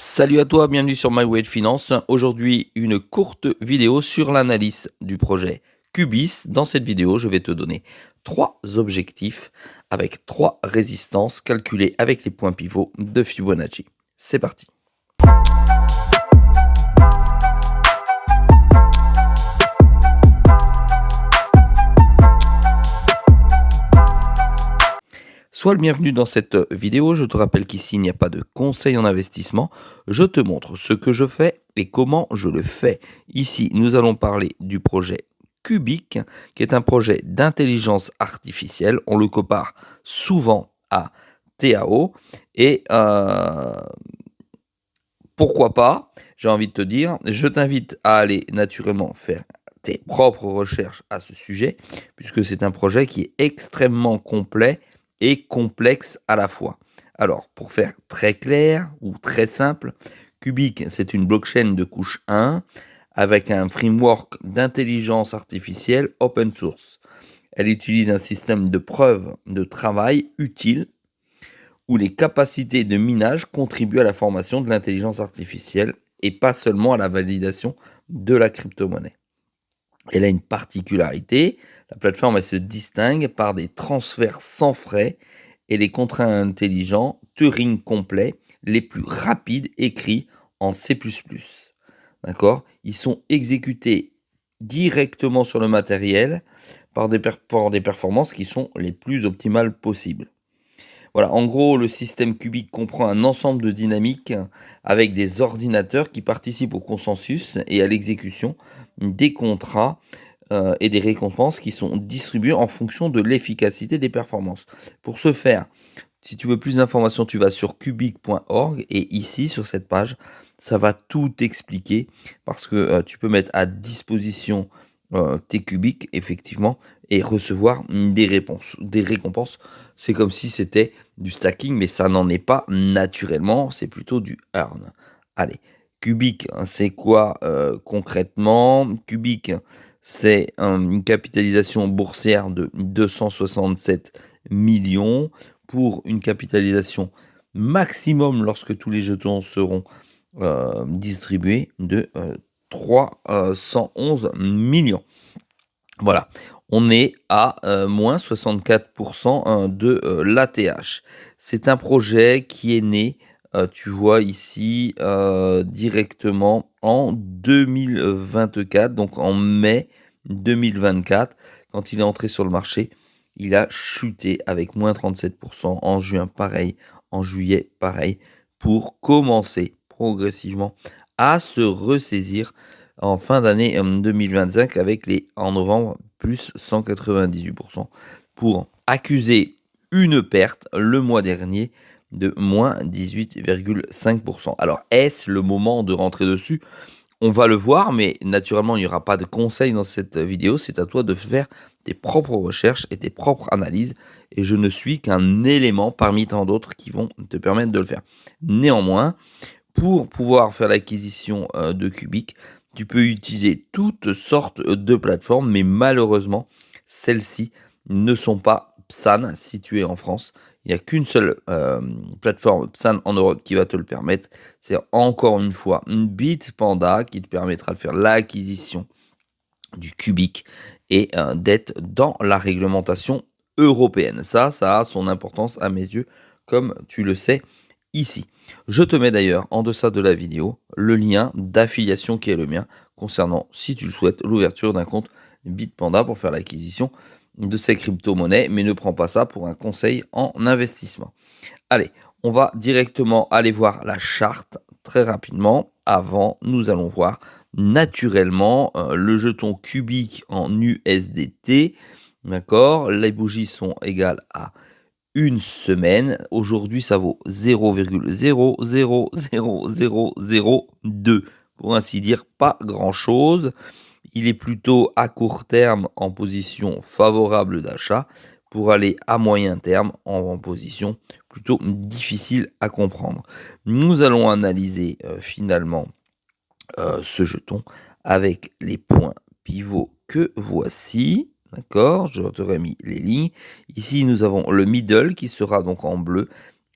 Salut à toi, bienvenue sur My Way de Finance. Aujourd'hui, une courte vidéo sur l'analyse du projet Cubis. Dans cette vidéo, je vais te donner 3 objectifs avec 3 résistances calculées avec les points pivots de Fibonacci. C'est parti. Sois le bienvenu dans cette vidéo. Je te rappelle qu'ici, il n'y a pas de conseil en investissement. Je te montre ce que je fais et comment je le fais. Ici, nous allons parler du projet Cubic, qui est un projet d'intelligence artificielle. On le compare souvent à TAO. Et pourquoi pas, j'ai envie de te dire, je t'invite à aller naturellement faire tes propres recherches à ce sujet, puisque c'est un projet qui est extrêmement complet et complexe à la fois. Alors, pour faire très clair ou très simple, Cubic, c'est une blockchain de couche 1 avec un framework d'intelligence artificielle open source. Elle utilise un système de preuve de travail utile où les capacités de minage contribuent à la formation de l'intelligence artificielle et pas seulement à la validation de la crypto-monnaie. Elle a une particularité, la plateforme elle se distingue par des transferts sans frais et les contrats intelligents Turing complets les plus rapides écrits en C++. D'accord? Ils sont exécutés directement sur le matériel par des performances qui sont les plus optimales possibles. Voilà, en gros, le système cubique comprend un ensemble de dynamiques avec des ordinateurs qui participent au consensus et à l'exécution des contrats et des récompenses qui sont distribuées en fonction de l'efficacité des performances. Pour ce faire, si tu veux plus d'informations, tu vas sur cubic.org et ici, sur cette page, ça va tout expliquer parce que tu peux mettre à disposition tes cubiques, effectivement, et recevoir des récompenses. C'est comme si c'était du stacking, mais ça n'en est pas naturellement, c'est plutôt du earn. Allez, Cubic, c'est quoi concrètement? Cubic, c'est une capitalisation boursière de 267 millions pour une capitalisation maximum lorsque tous les jetons seront distribués de 311 millions. Voilà, on est à moins 64% de l'ATH. C'est un projet qui est né, tu vois ici, directement en 2024, donc en mai 2024. Quand il est entré sur le marché, il a chuté avec moins 37%. En juin, pareil. En juillet, pareil. Pour commencer progressivement à se ressaisir en fin d'année 2025 avec les en novembre plus 198% pour accuser une perte le mois dernier de moins 18,5%. Alors est-ce le moment de rentrer dessus? On va le voir, mais naturellement il n'y aura pas de conseils dans cette vidéo, c'est à toi de faire tes propres recherches et tes propres analyses et je ne suis qu'un élément parmi tant d'autres qui vont te permettre de le faire. Néanmoins, pour pouvoir faire l'acquisition de Cubic, tu peux utiliser toutes sortes de plateformes, mais malheureusement, celles-ci ne sont pas PSAN situées en France. Il n'y a qu'une seule plateforme PSAN en Europe qui va te le permettre. C'est encore une fois une Bitpanda qui te permettra de faire l'acquisition du Cubic et d'être dans la réglementation européenne. Ça a son importance à mes yeux, comme tu le sais ici. Je te mets d'ailleurs en deçà de la vidéo le lien d'affiliation qui est le mien concernant, si tu le souhaites, l'ouverture d'un compte Bitpanda pour faire l'acquisition de ces crypto-monnaies, mais ne prends pas ça pour un conseil en investissement. Allez, on va directement aller voir la charte très rapidement. Avant, nous allons voir naturellement le jeton cubique en USDT. D'accord, les bougies sont égales à une semaine. Aujourd'hui, ça vaut 0,000002. Pour ainsi dire, pas grand-chose. Il est plutôt à court terme en position favorable d'achat pour aller à moyen terme en position plutôt difficile à comprendre. Nous allons analyser finalement ce jeton avec les points pivots que voici. D'accord, je te remis les lignes. Ici, nous avons le middle qui sera donc en bleu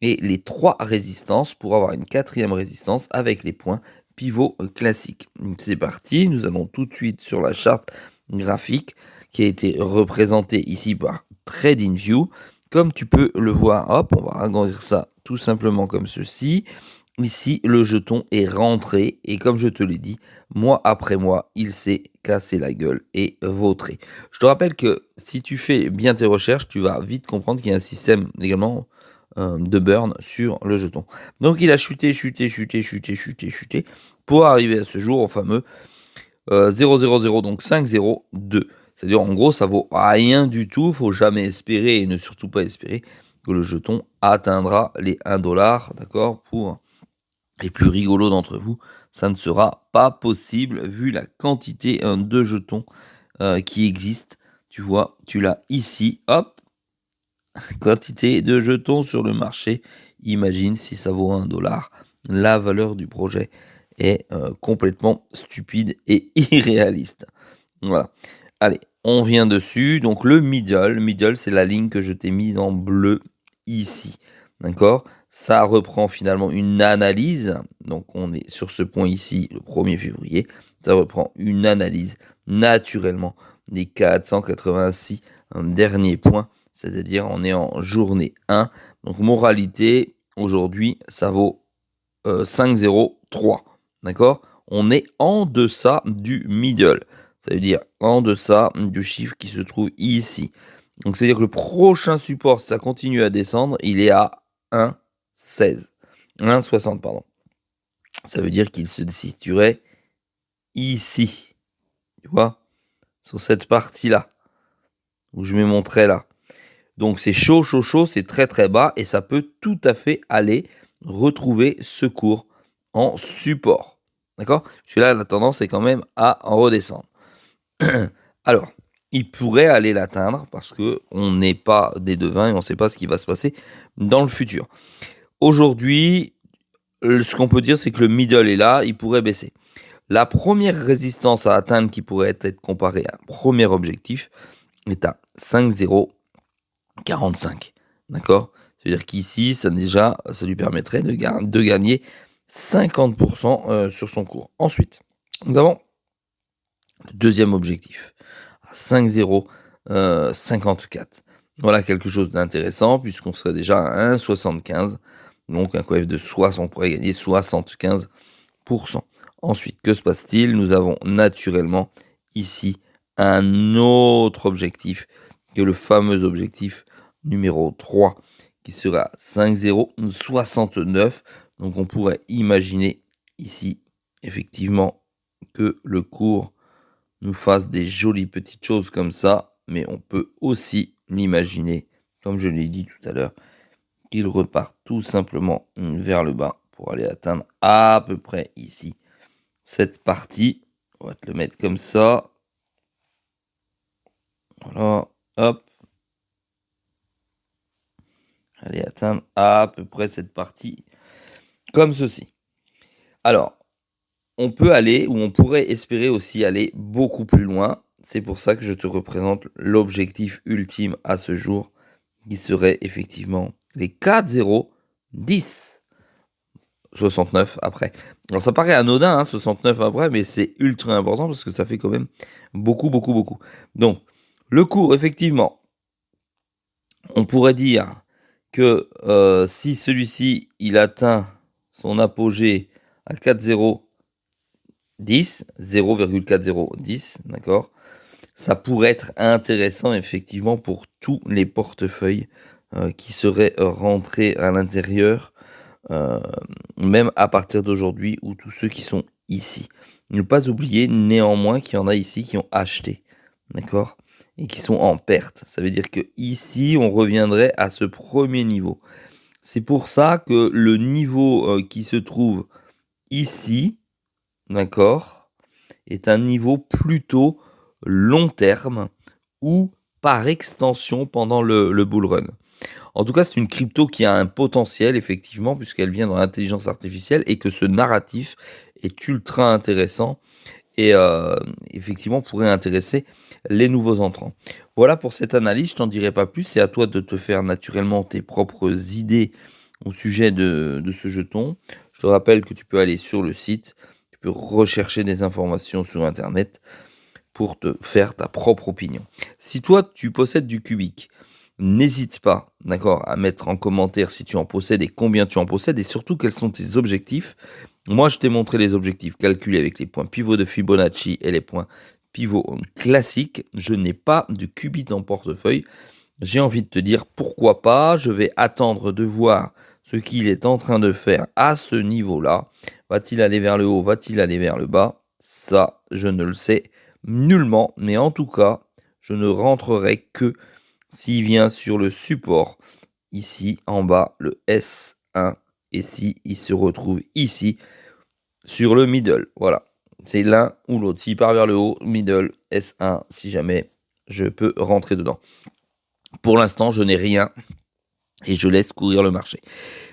et les 3 résistances pour avoir une 4e résistance avec les points pivots classiques. C'est parti, nous allons tout de suite sur la charte graphique qui a été représentée ici par TradingView. Comme tu peux le voir, hop, on va agrandir ça tout simplement comme ceci. Ici, le jeton est rentré et comme je te l'ai dit, mois après mois, il s'est cassé la gueule et vautré. Je te rappelle que si tu fais bien tes recherches, tu vas vite comprendre qu'il y a un système également de burn sur le jeton. Donc il a chuté, chuté, chuté, chuté, chuté, chuté pour arriver à ce jour au fameux 0,0,0, donc 5,02. C'est-à-dire en gros ça vaut rien du tout, faut jamais espérer et ne surtout pas espérer que le jeton atteindra les 1$, d'accord. Pour les plus rigolos d'entre vous, ça ne sera pas possible vu la quantité de jetons qui existe. Tu vois, tu l'as ici, hop, quantité de jetons sur le marché. Imagine si ça vaut 1$. La valeur du projet est complètement stupide et irréaliste. Voilà. Allez, on vient dessus. Donc le middle. Middle, c'est la ligne que je t'ai mise en bleu ici. D'accord. Ça reprend finalement une analyse. Donc on est sur ce point ici, le 1er février. Ça reprend une analyse naturellement des 486 derniers points. C'est-à-dire on est en journée 1. Donc moralité, aujourd'hui, ça vaut 5,03. D'accord. On est en deçà du middle. Ça veut dire en deçà du chiffre qui se trouve ici. Donc c'est-à-dire que le prochain support, si ça continue à descendre, il est à 1,16. 1,60, pardon. Ça veut dire qu'il se situerait ici. Tu vois, sur cette partie-là, où je mets mon trait là. Donc c'est chaud, chaud, chaud, c'est très très bas et ça peut tout à fait aller retrouver ce cours en support. D'accord. Parce que là, la tendance est quand même à en redescendre. Alors, il pourrait aller l'atteindre parce qu'on n'est pas des devins et on ne sait pas ce qui va se passer dans le futur. Aujourd'hui, ce qu'on peut dire, c'est que le middle est là, il pourrait baisser. La première résistance à atteindre qui pourrait être comparée à un premier objectif est à 5,045. D'accord. C'est-à-dire qu'ici, ça lui permettrait de gagner 50% sur son cours. Ensuite, nous avons le deuxième objectif, à 5,054. Voilà quelque chose d'intéressant, puisqu'on serait déjà à 1,75. Donc un coef de 60, on pourrait gagner 75%. Ensuite, que se passe-t-il? Nous avons naturellement ici un autre objectif, que le fameux objectif numéro 3, qui sera 5,069. Donc on pourrait imaginer ici, effectivement, que le cours nous fasse des jolies petites choses comme ça, mais on peut aussi l'imaginer, comme je l'ai dit tout à l'heure, qu'il repart tout simplement vers le bas pour aller atteindre à peu près ici cette partie. On va te le mettre comme ça. Voilà, hop. Aller atteindre à peu près cette partie comme ceci. Alors, on peut aller, ou on pourrait espérer aussi aller beaucoup plus loin. C'est pour ça que je te représente l'objectif ultime à ce jour, qui serait effectivement les 4,010. 69 après. Alors ça paraît anodin, 69 après, mais c'est ultra important parce que ça fait quand même beaucoup, beaucoup, beaucoup. Donc, le cours, effectivement, on pourrait dire que si celui-ci, il atteint son apogée à 4,010, 0,4010, d'accord, ça pourrait être intéressant, effectivement, pour tous les portefeuilles qui seraient rentrés à l'intérieur, même à partir d'aujourd'hui, ou tous ceux qui sont ici. Ne pas oublier néanmoins qu'il y en a ici qui ont acheté, d'accord, et qui sont en perte. Ça veut dire que ici, on reviendrait à ce premier niveau. C'est pour ça que le niveau qui se trouve ici, d'accord, est un niveau plutôt long terme ou par extension pendant le bull run. En tout cas, c'est une crypto qui a un potentiel, effectivement, puisqu'elle vient dans l'intelligence artificielle et que ce narratif est ultra intéressant et effectivement pourrait intéresser les nouveaux entrants. Voilà pour cette analyse, je t'en dirai pas plus, c'est à toi de te faire naturellement tes propres idées au sujet de ce jeton. Je te rappelle que tu peux aller sur le site, tu peux rechercher des informations sur internet pour te faire ta propre opinion. Si toi, tu possèdes du cubique, n'hésite pas, d'accord, à mettre en commentaire si tu en possèdes et combien tu en possèdes et surtout quels sont tes objectifs. Moi, je t'ai montré les objectifs calculés avec les points pivots de Fibonacci et les points pivots classiques. Je n'ai pas de qubit en portefeuille. J'ai envie de te dire pourquoi pas. Je vais attendre de voir ce qu'il est en train de faire à ce niveau-là. Va-t-il aller vers le haut? Va-t-il aller vers le bas? Ça, je ne le sais nullement. Mais en tout cas, je ne rentrerai que s'il vient sur le support, ici en bas, le S1. Et si il se retrouve ici, sur le middle. Voilà. C'est l'un ou l'autre. S'il part vers le haut, middle, S1, si jamais je peux rentrer dedans. Pour l'instant, je n'ai rien et je laisse courir le marché.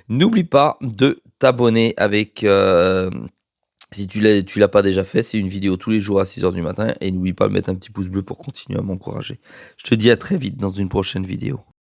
N'oublie pas de t'abonner avec, si tu l'as pas déjà fait, c'est une vidéo tous les jours à 6 h du matin et n'oublie pas de mettre un petit pouce bleu pour continuer à m'encourager. Je te dis à très vite dans une prochaine vidéo.